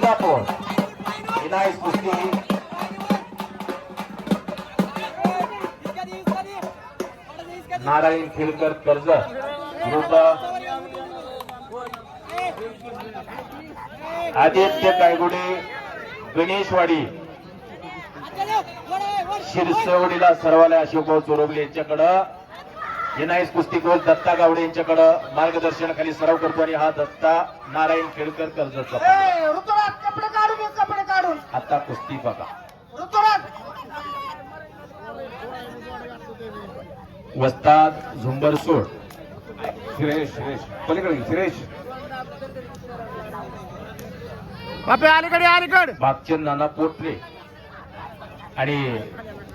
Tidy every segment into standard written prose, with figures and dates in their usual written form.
इंदापूर विनायक कुस्ती नारायण खेळकर कर्जत विरुद्ध आदित्य कायगुडे गणेशवाडी शिरसवडीला सर्वाला अशोकभाऊ चोरबले यांच्याकडं विनायक कुस्तीकोच दत्ता गावडे यांच्याकडं मार्गदर्शनाखाली सराव करतो आणि हा दत्ता नारायण खेळकर कर्जतचा कपडे काढून कपडे काढून आता कुस्ती बघा वस्ताद झुंबर सोड सुरेश पलीकडे सुरेश अलीकडे भागचंद नाना पोटरे आणि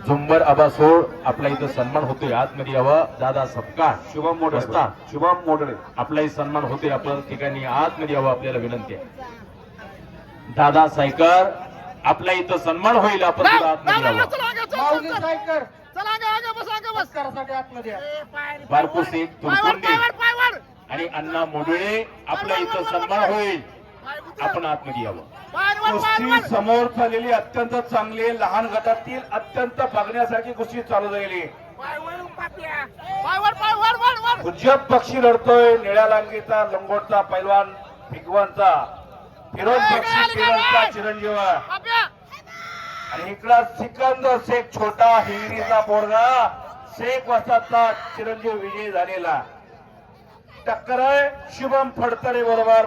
झुंबर आबा सोड आपला इथं सन्मान होतोय आतमध्ये यावं दादा सपकाळ शुभम मोडळे शुभम मोडळे आपलाही सन्मान होतोय आपल्या ठिकाणी आतमध्ये यावं आपल्याला विनंती आहे दादा सायकर आपल्या इथं सन्मान होईल आपण आतमध्ये यावं बारकू शेख तुरकुंडे आणि अण्णा मोडळे आपल्या इथं सन्मान होईल आपण आतमध्ये यावं कुस्ती समोर झालेली अत्यंत चांगली लहान गटातील अत्यंत बघण्यासारखी कुस्ती चालू झालेली उज्जत पक्षी लढतोय निळ्या लांगीचा लंगोटचा पैलवान भिगवानचा फिरोज पक्षी फिरोजचा चिरंजीव आणि इकडा सिकंदर शेख छोटा हिंगणीचा पोरगा शेख वसाचा चिरंजीव विजयी झालेला टक्कर आहे शुभम फडतरे बरोबर